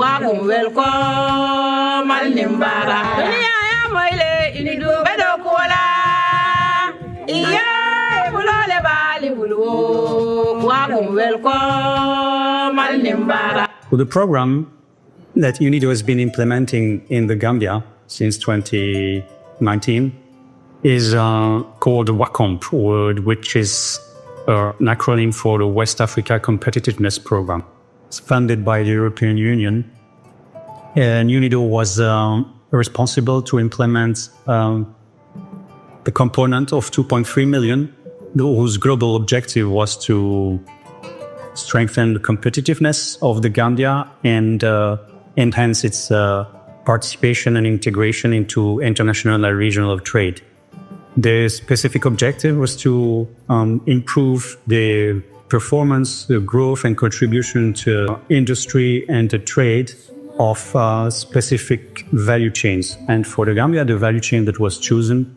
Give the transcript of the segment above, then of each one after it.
Welcome, welcome, Alnimbara. UNIDO bedo kola. Iya bulole bali bulu. Welcome, welcome, Alnimbara. Well, the program that UNIDO has been implementing in the Gambia since 2019 is called WACOMP, which is an acronym for the West Africa Competitiveness Programme. It's funded by the European Union, and UNIDO was responsible to implement the component of 2.3 million, whose global objective was to strengthen the competitiveness of the Gambia and enhance its participation and integration into international and regional trade. The specific objective was to improve the performance, the growth and contribution to industry and the trade of specific value chains. And for the Gambia, the value chain that was chosen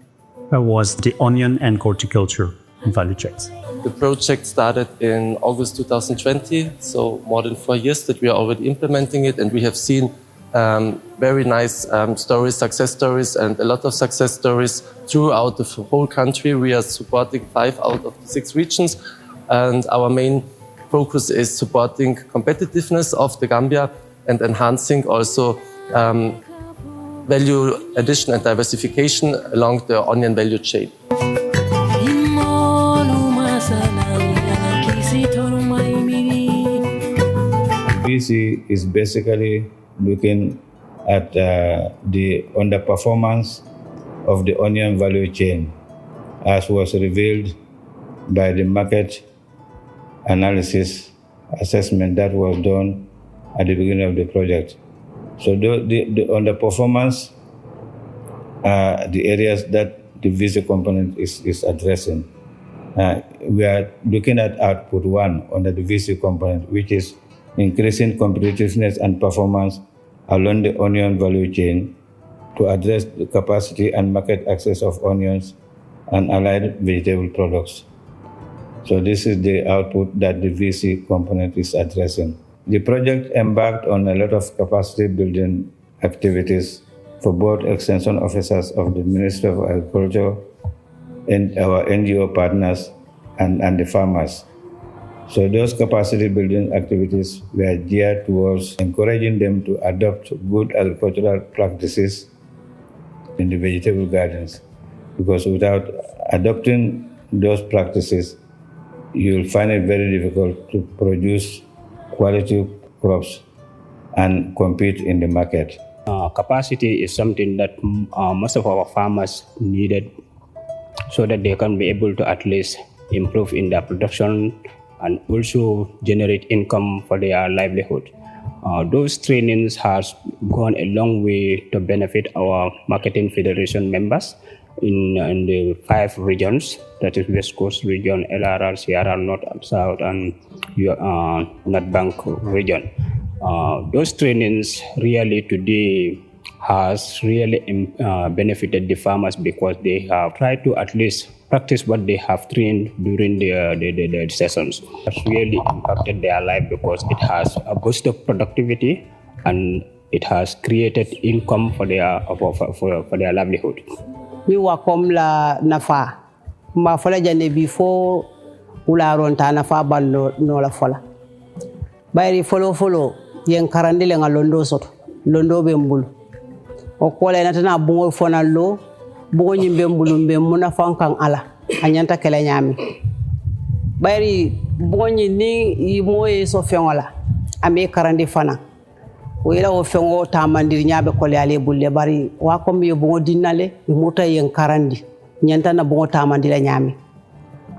was the onion and horticulture value chains. The project started in August 2020, so more than 4 years that we are already implementing it, and we have seen very nice stories, success stories, and a lot of success stories throughout the whole country. We are supporting 5 out of the 6 regions, and our main focus is supporting competitiveness of the Gambia and enhancing also value addition and diversification along the onion value chain. VC is basically looking at the underperformance of the onion value chain, as was revealed by the market analysis assessment that was done at the beginning of the project. So the underperformance are the areas that the VC component is addressing. We are looking at output 1 under the VC component, which is increasing competitiveness and performance along the onion value chain to address the capacity and market access of onions and allied vegetable products. So this is the output that the VC component is addressing. The project embarked on a lot of capacity building activities for both extension officers of the Ministry of Agriculture and our NGO partners and the farmers. So those capacity building activities were geared towards encouraging them to adopt good agricultural practices in the vegetable gardens, because without adopting those practices, you'll find it very difficult to produce quality crops and compete in the market. Capacity is something that most of our farmers needed so that they can be able to at least improve in their production and also generate income for their livelihood. Those trainings has gone a long way to benefit our marketing federation members in the 5 regions, that is West Coast region, LRR, Sierra North, South, and North Bank region. Those trainings really today has really benefited the farmers, because they have tried to at least practice what they have trained during the sessions. It has really impacted their life, because it has a boost of productivity and it has created income for their livelihood. Mi wakom la nafa ma fola jande before ula ronta nafa ballo no la fola bayri folo yen karandi le ngalondo soto londo be mbulu o kola natana bungo fona lo bungo nyimbe mbulu be muna fankan ala anyanta kala nyami bayri bungo ni moye so fengola ame karandi fana wela o fengo tamandir nyaabe kole ale bulle bari wa ko mi bungo dinale muta yen karandi nyanta na bungo tamandira nyami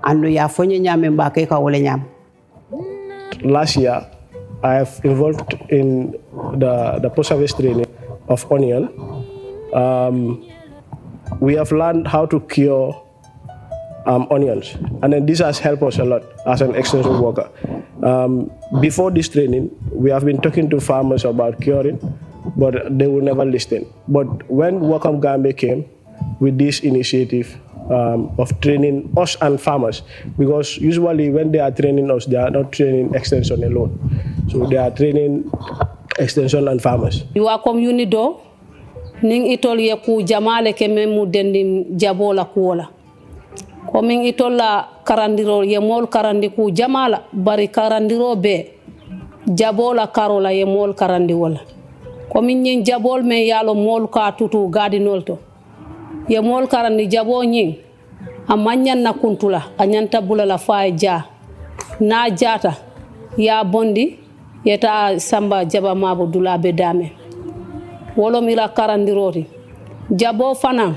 andu ya fonye nyame mbake ka wole nyam. Last year I have involved in the post-harvest training of onion. We have learned how to cure onions, and then this has helped us a lot as an extension worker. Before this training, we have been talking to farmers about curing, but they will never listen. But when WACOMP-Gambia came with this initiative of training us and farmers, because usually when they are training us, they are not training extension alone. So they are training extension and farmers. WACOMP-UNIDO ning itol ye ku jamale ke memu dendi jabola kuola. Komin itola karandiro ye mol karandi ku jamala bari karandiro be jabola karola ye mol karandi wala. Komin nyin jabol me yalo mol ka tutu gadinolto. Ye mol karandi jabo nyin amanyan na kuntula anyanta bulala fae ja na jata ya bondi yeta samba jaba mabu dula be dame wolo mira karandiroti jabo fana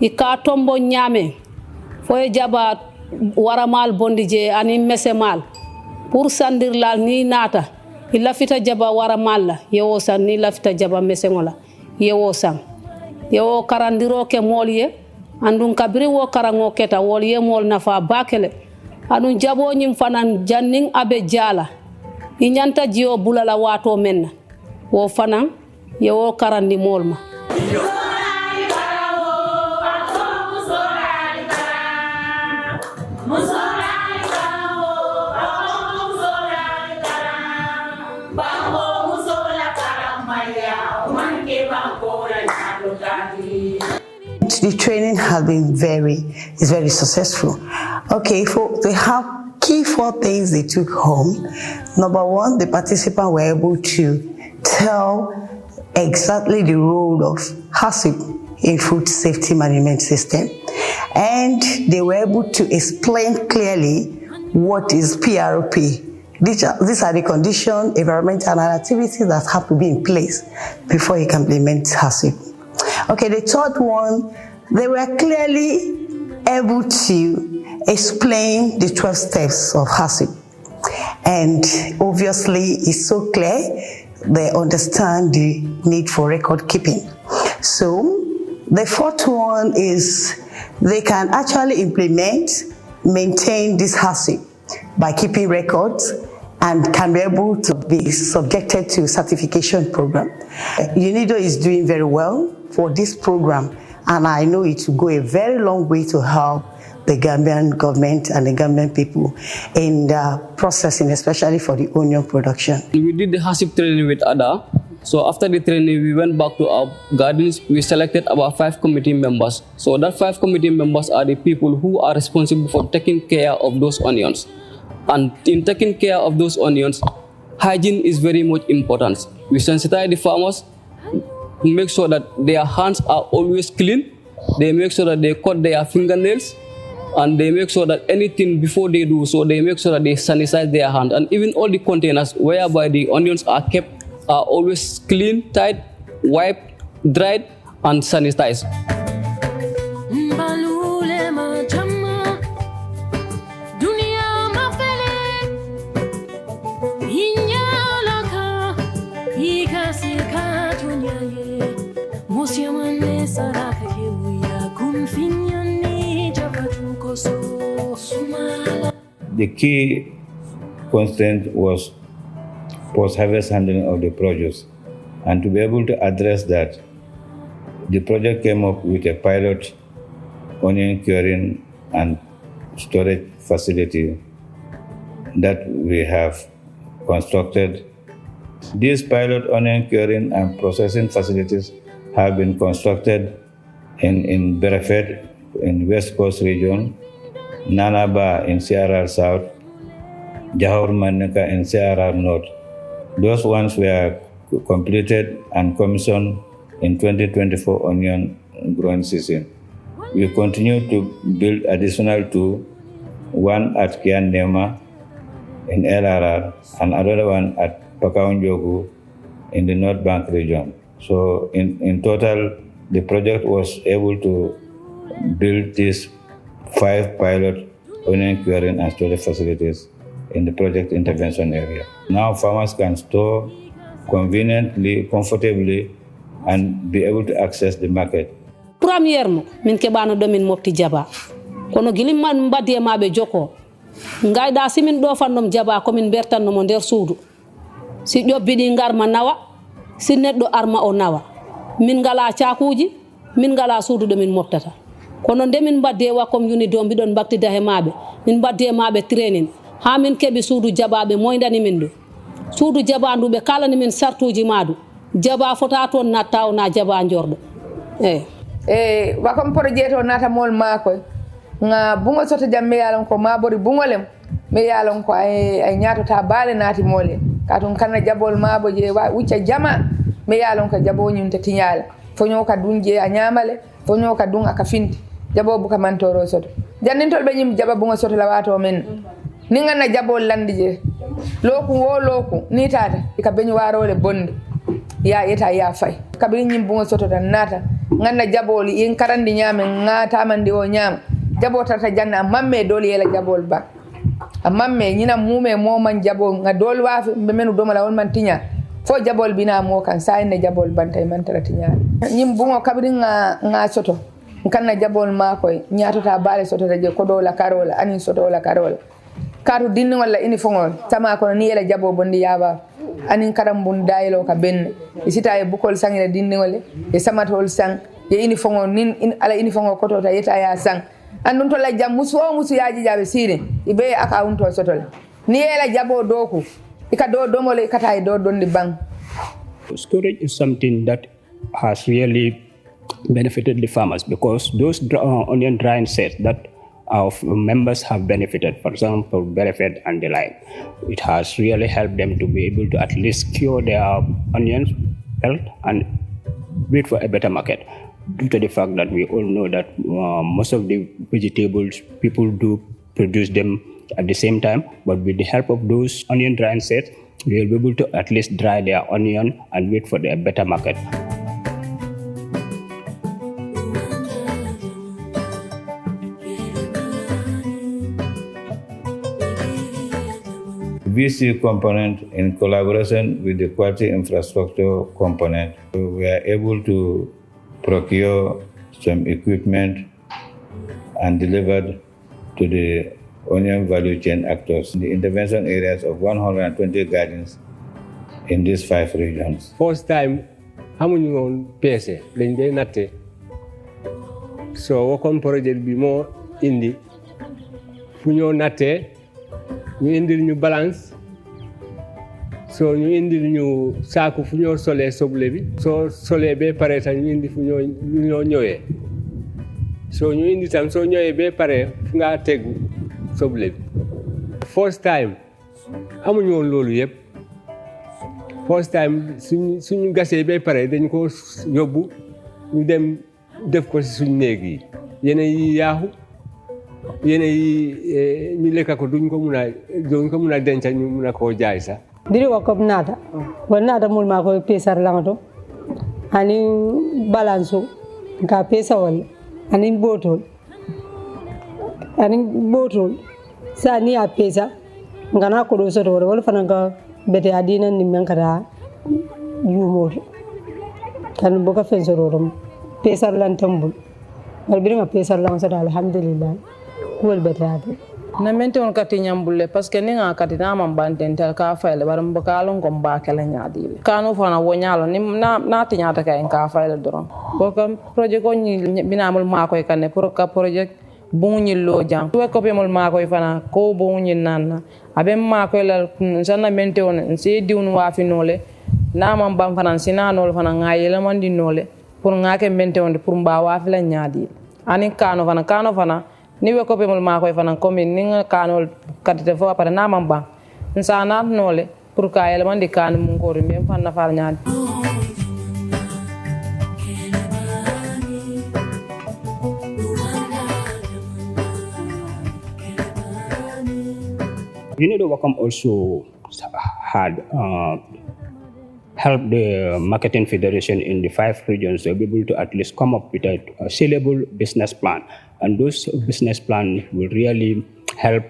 ika tombo nyame foye jaba waramal bondi je ani mesemal pour sandir lal ni nata illa fita jaba waramal la yewo san ni lafita jaba mesengola yewo san yewo karandiro ke molye andun kabiri wo karango keta wol ye mol nafa bakele anun jabo nyim fanan janning abe jala inyanta jio bulala wato menna wo fanan ye wo karandi molma The training has been very successful. Okay, they have key 4 things they took home. Number 1, the participants were able to tell exactly the role of HACCP in food safety management system, and they were able to explain clearly what is PROP. These are the conditions, environment, and activities that have to be in place before you can implement HACCP. Okay, the third one, they were clearly able to explain the 12 steps of HACCP. And obviously, it's so clear, they understand the need for record keeping. So, the fourth one is they can actually maintain this HACCP by keeping records and can be able to be subjected to certification program. UNIDO is doing very well for this program, and I know it will go a very long way to help the Gambian government and the Gambian people in the processing, especially for the onion production. We did the HACCP training with Ada. So after the training, we went back to our gardens. We selected about 5 committee members. So that 5 committee members are the people who are responsible for taking care of those onions. And in taking care of those onions, hygiene is very much important. We sensitize the farmers, make sure that their hands are always clean. They make sure that they cut their fingernails, and they make sure that anything before they do so, they make sure that they sanitize their hands. And even all the containers whereby the onions are kept are always clean, tight, wiped, dried, and sanitized. The key constraint was post-harvest handling of the produce. And to be able to address that, the project came up with a pilot onion curing and storage facility that we have constructed. These pilot onion curing and processing facilities have been constructed in Berefed in West Coast region, Nanaba in CRR South, Jahor Maneka in CRR North. Those ones were completed and commissioned in 2024 onion growing season. We continue to build additional 2, one at Kian Nema in LRR and another one at Pakaunjogu in the North Bank region. So in total, the project was able to build these 5 pilot onion curing and storage facilities in the project intervention area. Now farmers can store conveniently, comfortably, and be able to access the market. Premièrement, min kebano do min mofti jaba. Kono gilim man mbadde mabe joko. Ngayda simin do fandom jaba ko min bertan no nder suudu. Si jobbidi ngarma nawa, si neddo arma o nawa. Min ngala caakuji, min ngala suudu do min moftata. Kono ndemin mbadde WACOMP-UNIDO bidon baktida he mabe. Min mbadde mabe training. Ha min kebi suudu jababe moydani min do. suudu jabandu be kala ni men sartuji madu jaba fota ton natta o na jaba njordo WACOMP projet o nata mol mako nga bungo soto jamme yalon ko mabori bungolem me yalon ko ay nyaato ta bale nati mole katun kana jabol mabo je wucca jama me yalon ko jabo nyunta tinyala fonyo ka dunje a nyamale fonyo ka dun aka finti jabo buka mantoro soto jannintol be nyim jaba bungo soto lawato men ni ngana jabol landi je loku wo loku ni tata ka benyu warole bonde ya yeta ya fay kabiri nyim bungo soto tan nata ngana jaboli yin karandi nyame ngata mandi o nyam jabo tata janna mamme doli yela jabol ba mamme nyina mume mo man jabo nga dol wafi be menu do mala won man tinya fo jabol bina mo kan sai ne jabol bantay man tara tinya nyim bungo kabiri nga soto kanna jabol ma koy nyaato ta bale soto je ko do la karola ani soto la karola karu dinni wala ini fongol tama ko ni yela jabo bondi yaba anin karam bun daylo ka ben isita e bukol sangila dinni wala e samatol sang ye ini fongol nin ala ini fongol ko to ta yeta ya sang andun to la jam musu yaaji jabe sire ibe aka unto sotol ni yela jabo doku ika do mole kata e do dondi bang. Storage is something that has really benefited the farmers because those onion drying sets that our members have benefited, for example, benefit and the like, it has really helped them to be able to at least cure their onions health and wait for a better market. Due to the fact that we all know that most of the vegetables, people do produce them at the same time, but with the help of those onion drying sets, we will be able to at least dry their onion and wait for a better market. VC component in collaboration with the quality infrastructure component, we are able to procure some equipment and delivered to the onion value chain actors in the intervention areas of 120 gardens in these 5 regions. First time, amuñu won PC lañ day natte so WACOMP projet bi mo indi fu ñoo natte ñu indil ñu balance so ñu indil ñu saaku fu ñoo solee soble bi soo solee bee pare tam ñu indi fu ñoo ñëwee so ñu indi tam soo ñëwee bee pare fu ngaa tegu soble bi first time amuñu woon loolu yëpp first time suñu gasee bee pare dañ ko yóbbu ñu dem def ko si suñu néeg yi yeneen yi yaaxu yeneen yi ñu lekka ko duñ ko mun a denca ñu mun a koo jaay sax diri WACOMP nata won nata mul ma ko pesar langto ani balance ka pesa wal ani botol sa ni a pesa ngana ko do so do wal fananga bete adina ni men kata yumo tan bo ka fen so do pesar lan tambul wal bi nga pesar lan so alhamdulillah wal bete ade na mente on kati nyambulle parce que ni nga kati na man bantentel ka fayle baram bakalon ko mbakela nyaadile kanu fana wonyalo ni na tinyata ka en ka fayle doron ko kam projet ko ni binamul ma koy kanne pour ka projet bunyi lo jang to ko be mol ma koy fana ko bunyi nanna abe ma koy la sanna mente on se diwnu wa fi nole na man bam fana sina nol fana ngayela man di nole pour ngake mente on pour mba wa fi la nyaadile ani kanu fana ni we ko be mol ma koy fana comme ni nga kanol kadite fo apare na mamba nsana nole pour ka yele man di kan mu ngori mem fan na far nyaade UNIDO WACOMP also had helped the marketing federation in the 5 regions to be able to at least come up with a sellable business plan. And those business plans will really help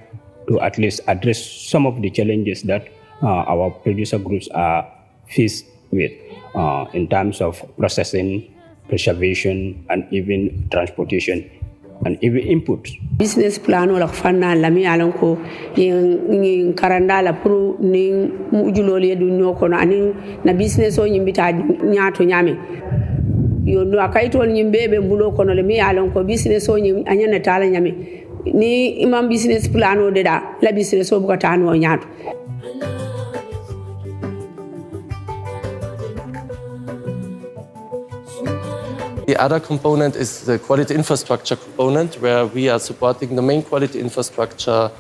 to at least address some of the challenges that our producer groups are faced with in terms of processing, preservation, and even transportation, and even inputs. Business plan wala fanna lami alan ko yin karanda la pro ni mujulole du nyoko no ani na business o nyimbita nyaato nyame yo no akaitol nyimbebe mbulo kono le mi alan ko business o nyim anyana tala nyame ni imam business plan o deda la business o bukata no nyaato The other component is the quality infrastructure component, where we are supporting the main quality infrastructure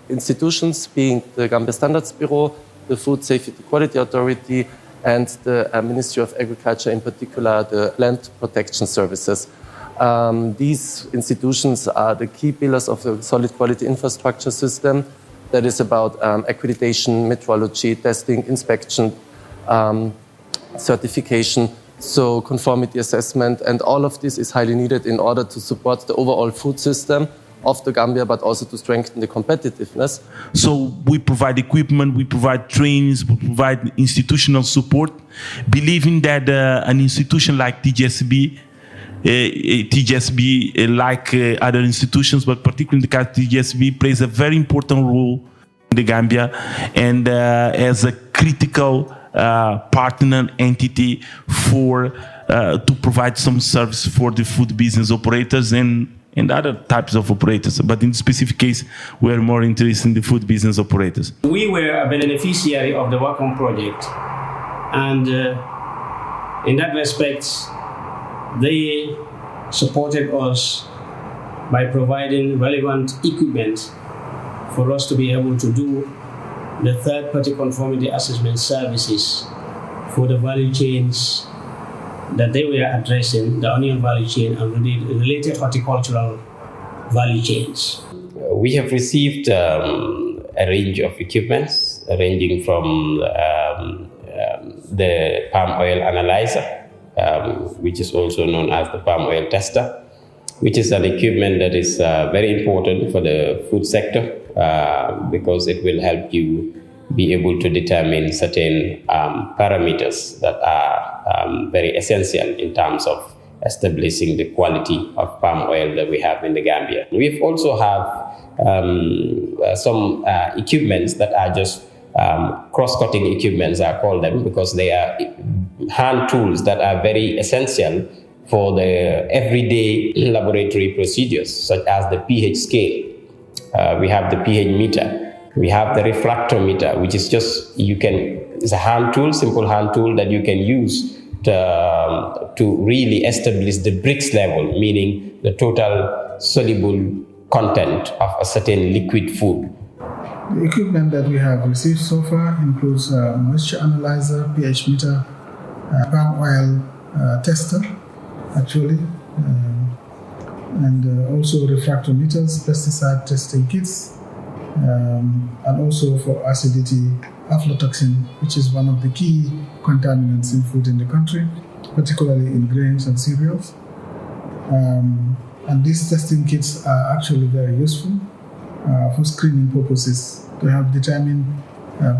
institutions, being the Gambia Standards Bureau, the Food Safety Quality Authority, and the Ministry of Agriculture, in particular the Land Protection Services. These institutions are the key pillars of the solid quality infrastructure system that is about accreditation, metrology, testing, inspection, certification, so conformity assessment, and all of this is highly needed in order to support the overall food system of the Gambia, but also to strengthen the competitiveness. So we provide equipment, we provide trainings, we provide institutional support, believing that an institution like TGSB, like other institutions, but particularly the case TGSB, plays a very important role in the Gambia, and as a critical partner entity for to provide some service for the food business operators and other types of operators. But in the specific case, we are more interested in the food business operators. We were a beneficiary of the WACOMP project, and in that respect, they supported us by providing relevant equipment for us to be able to do the third-party conformity assessment services for the value chains that they were addressing, the onion value chain and related horticultural value chains. We have received a range of equipments ranging from the palm oil analyzer, which is also known as the palm oil tester, which is an equipment that is very important for the food sector because it will help you be able to determine certain parameters that are very essential in terms of establishing the quality of palm oil that we have in the Gambia. We also have some equipments that are just cross-cutting equipments, I call them, because they are hand tools that are very essential for the everyday laboratory procedures, such as the pH scale. We have the pH meter. We have the refractometer, which is just, it's a hand tool, simple hand tool that you can use to really establish the Brix level, meaning the total soluble content of a certain liquid food. The equipment that we have received so far includes a moisture analyzer, pH meter, palm oil tester, actually, and also refractometers, pesticide testing kits, and also for acidity, aflatoxin, which is one of the key contaminants in food in the country, particularly in grains and cereals. And these testing kits are actually very useful for screening purposes to help determine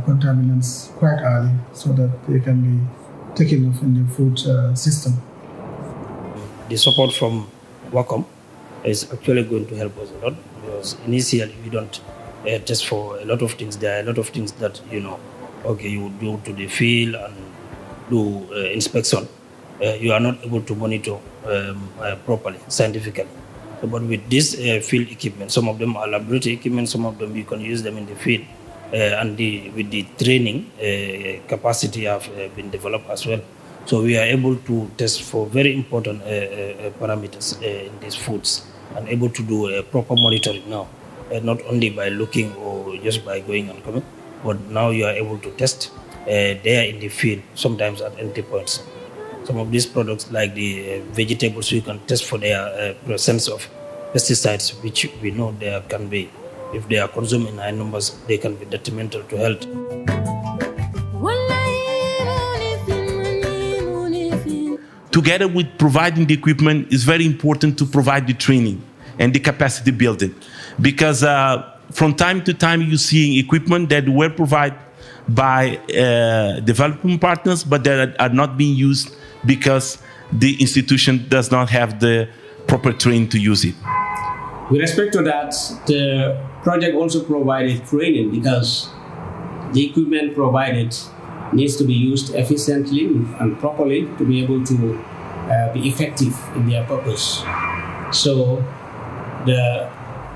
contaminants quite early so that they can be taken off in the food system. The support from WACOMP is actually going to help us a lot, because initially we don't test for a lot of things. There are a lot of things that, you would go to the field and do inspection. You are not able to monitor properly, scientifically. So, but with this field equipment, some of them are laboratory equipment, some of them you can use them in the field. And with the training, capacity have been developed as well. So we are able to test for very important parameters in these foods and able to do proper monitoring now. Not only by looking or just by going and coming, but now you are able to test there in the field, sometimes at entry points. Some of these products, like the vegetables, you can test for their presence of pesticides, which we know there can be. If they are consumed in high numbers, they can be detrimental to health. Together with providing the equipment, it's very important to provide the training and the capacity building. Because from time to time you see equipment that were provided by development partners, but that are not being used because the institution does not have the proper training to use it. With respect to that, the project also provided training, because the equipment provided needs to be used efficiently and properly to be able to be effective in their purpose. So the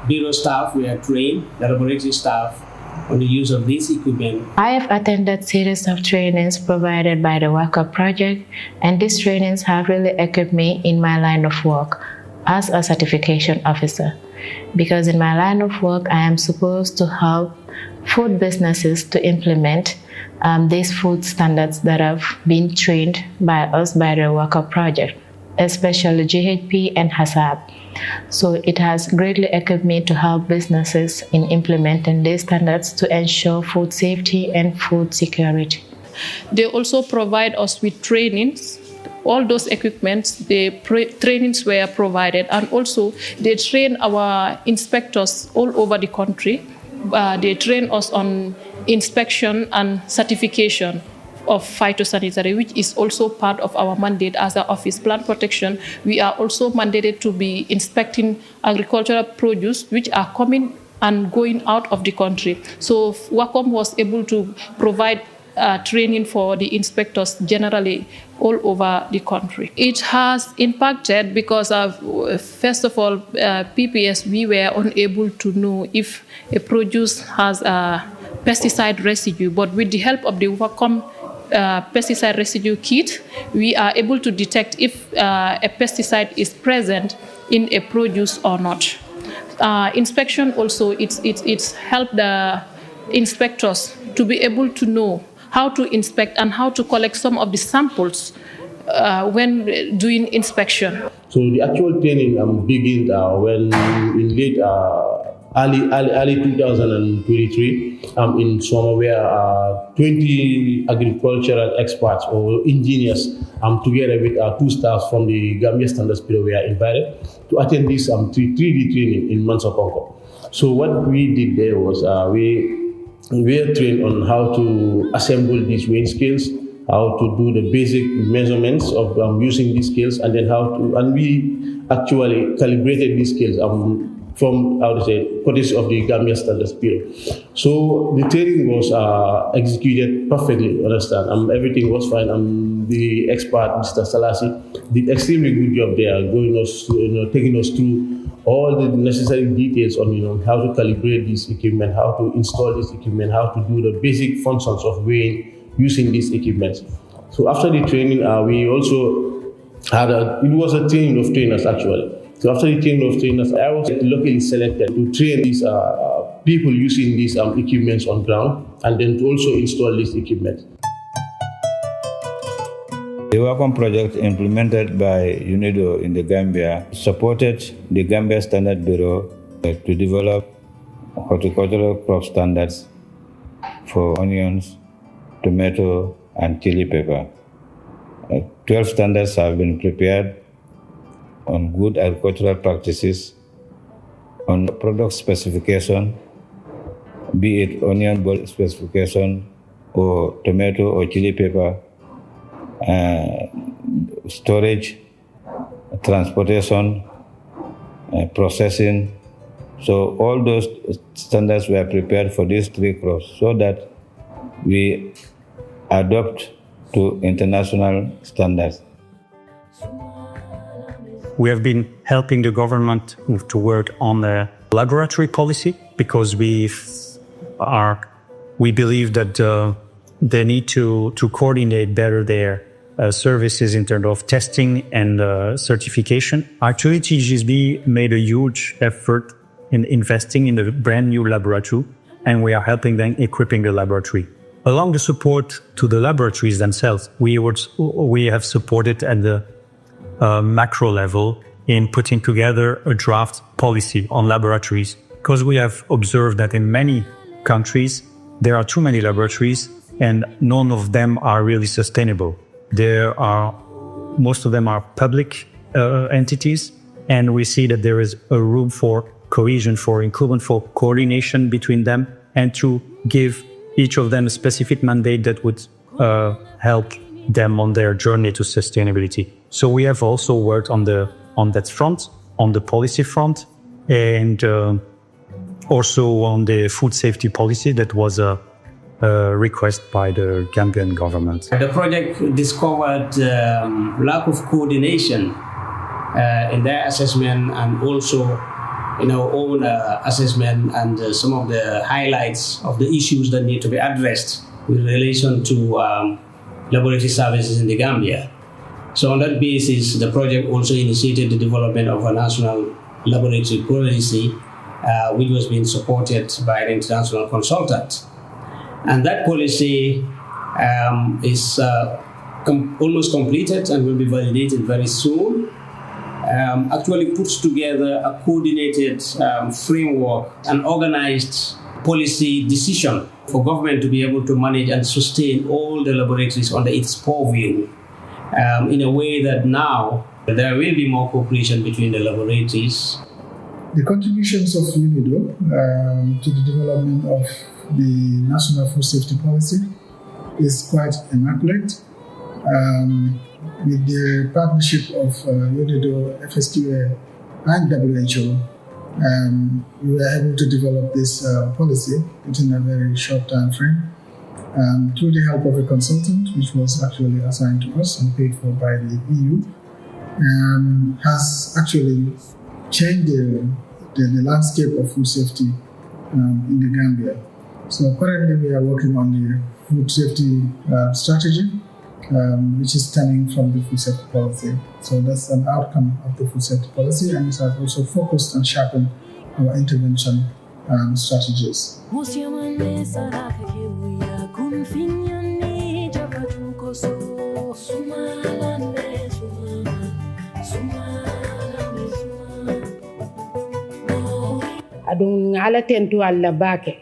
bureau staff were trained, the laboratory staff on the use of this equipment? I have attended series of trainings provided by the WACOMP project, and these trainings have really equipped me in my line of work as a certification officer. Because in my line of work, I am supposed to help food businesses to implement these food standards that have been trained by us by the WACOMP project, especially GHP and HACCP. So it has greatly equipped me to help businesses in implementing these standards to ensure food safety and food security. They also provide us with trainings. All those equipments, the trainings were provided, and also they train our inspectors all over the country. They train us on inspection and certification of phytosanitary, which is also part of our mandate as an office. Plant protection, we are also mandated to be inspecting agricultural produce which are coming and going out of the country. So WACOMP was able to provide training for the inspectors generally all over the country. It has impacted because of, first of all, PPS, we were unable to know if a produce has a pesticide residue, but with the help of the WACOMP pesticide residue kit, we are able to detect if a pesticide is present in a produce or not. Inspection also, it's helped the inspectors to be able to know how to inspect and how to collect some of the samples when doing inspection. So the actual training began when in late early 2023 in summer, where 20 agricultural experts or engineers together with 2 staffs from the Gambia Standards Bureau were invited to attend this 3D training in Mansakonko. So what we did there was we are trained on how to assemble these weighing scales, how to do the basic measurements of using these scales, and then and we actually calibrated these scales from, courtesy of the Gambia Standards Bureau. So the training was executed perfectly, understand? Everything was fine. The expert, Mr. Salasi, did extremely good job there, taking us through all the necessary details on how to calibrate this equipment, how to install this equipment, how to do the basic functions of weighing using these equipment. So after the training, we also had it was a training of trainers actually. So after the training of trainers, I was locally selected to train these people using these equipments on ground, and then to also install this equipment. The WACOMP project implemented by UNIDO in the Gambia supported the Gambia Standard Bureau to develop horticultural crop standards for onions, tomato, and chili pepper. 12 standards have been prepared on good agricultural practices, on product specification, be it onion bulk specification or tomato or chili pepper, storage, transportation, processing. So all those standards were prepared for these 3 crops so that we adopt to international standards. We have been helping the government to work on the laboratory policy because we believe that they need to coordinate better their services in terms of testing and certification. Actually, TGSB made a huge effort in investing in a brand new laboratory, and we are helping them equipping the laboratory. Along the support to the laboratories themselves, we have supported at the macro level in putting together a draft policy on laboratories, because we have observed that in many countries there are too many laboratories and none of them are really sustainable. Most of them are public entities, and we see that there is a room for cohesion, for inclusion, for coordination between them, and to give each of them a specific mandate that would help them on their journey to sustainability. So we have also worked on that front, on the policy front, and also on the food safety policy that was a request by the Gambian government. The project discovered lack of coordination in their assessment, and also in our own assessment and some of the highlights of the issues that need to be addressed with relation to laboratory services in the Gambia. So on that basis, the project also initiated the development of a national laboratory policy, which was being supported by an international consultant. And that policy is almost completed and will be validated very soon. Actually puts together a coordinated framework, an organized policy decision for government to be able to manage and sustain all the laboratories under its purview in a way that now there will be more cooperation between the laboratories. The contributions of UNIDO to the development of the National Food Safety Policy is quite immaculate. With the partnership of UNIDO, FSQA, and WHO, we were able to develop this policy within a very short time frame through the help of a consultant, which was actually assigned to us and paid for by the EU, has actually changed the landscape of food safety in the Gambia. So currently we are working on the food safety strategy, which is stemming from the food safety policy. So that's an outcome of the food safety policy, and it has also focused and sharpened our intervention strategies. Adun ala tentu alla bake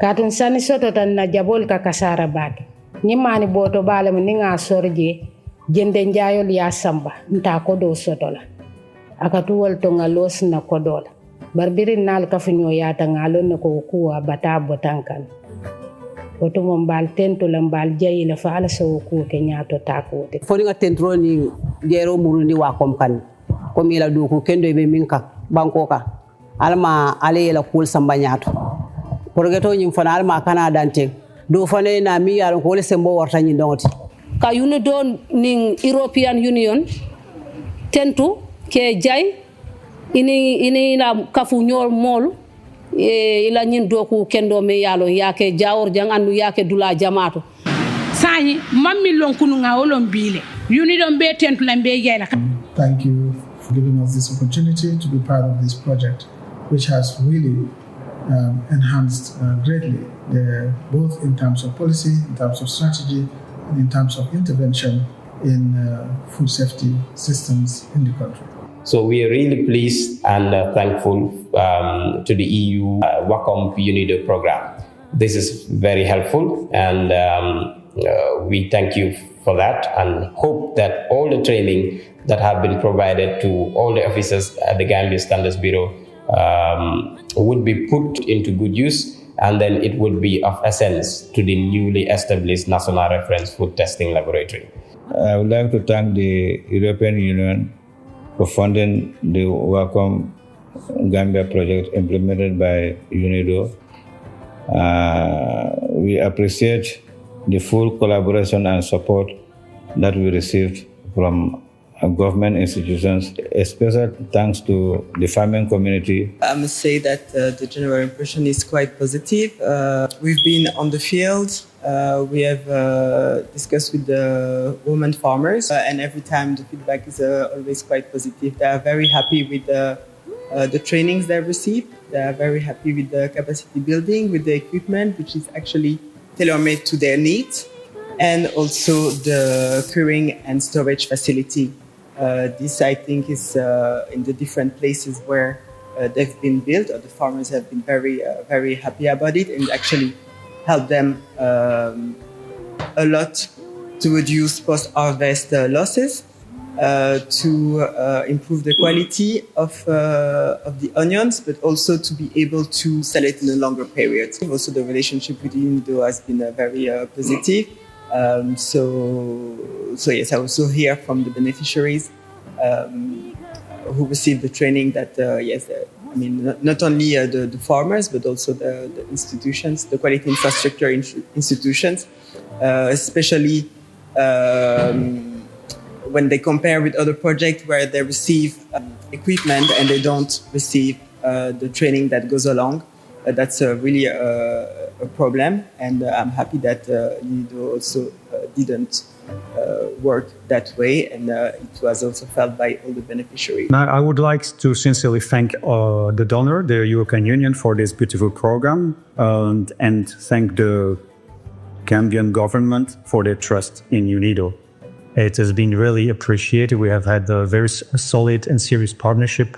katun sani soto tan na jabol ka kasara bake nyimani boto bale mu ninga sorje jende njayol ya samba nta ko do soto la akatu wal to ngalos na kodola barbirin nal ka funyo ya ta ngalon ko kuwa bata botankan boto mo mbal tentu la mbal jayi la fa ala so ko ke nyato takote foni nga tentro ni jero murundi WACOMP kan ko mi la du ko kendo be minka banko ka alma ale la kul samba nyato porgeto nyim fana alma kana dante do fane na mi yaron ko le sembo warta nyi ndongoti ka UNIDO ning European Union tentu ke jay ini na kafu nyol mol ila nyin doku kendo me yalo yake jawor jang andu yake dula jamato sani mammi lonkunu nga olon bile UNIDO be tentu la be yela. Thank you for giving us this opportunity to be part of this project, which has really enhanced greatly, both in terms of policy, in terms of strategy, and in terms of intervention in food safety systems in the country. So we are really pleased and thankful to the EU WACOMP-UNIDO program. This is very helpful, and we thank you for that and hope that all the training that have been provided to all the officers at the Gambia Standards Bureau would be put into good use, and then it would be of essence to the newly established National Reference Food Testing Laboratory. I would like to thank the European Union for funding the WACOMP-Gambia project implemented by UNIDO. We appreciate the full collaboration and support that we received from government institutions, especially thanks to the farming community. I must say that the general impression is quite positive. We've been on the field. We have discussed with the women farmers, and every time the feedback is always quite positive. They are very happy with the trainings they've received. They are very happy with the capacity building, with the equipment, which is actually tailor-made to their needs, and also the curing and storage facility. This, I think, is in the different places where they've been built, or the farmers have been very happy about it, and actually help them a lot to reduce post-harvest losses, to improve the quality of the onions, but also to be able to sell it in a longer period. Also, the relationship with UNIDO has been very positive. So yes, I also hear from the beneficiaries who received the training that yes, I mean not only the farmers but also the institutions, the quality infrastructure institutions, especially when they compare with other projects where they receive equipment and they don't receive the training that goes along. That's really a problem, and I'm happy that UNIDO also didn't work that way, and it was also felt by all the beneficiaries. Now, I would like to sincerely thank the donor, the European Union, for this beautiful program, and thank the Gambian government for their trust in UNIDO. It has been really appreciated. We have had a very solid and serious partnership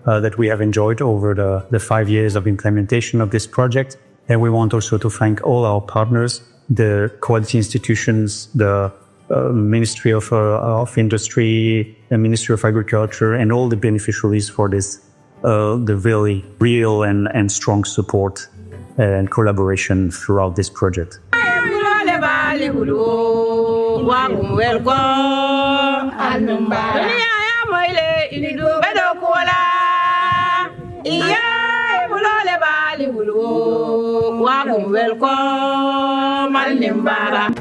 that we have enjoyed over the 5 years of implementation of this project. And we want also to thank all our partners, the quality institutions, the Ministry of Industry, the Ministry of Agriculture, and all the beneficiaries for this, the really real and strong support and collaboration throughout this project. Welcome,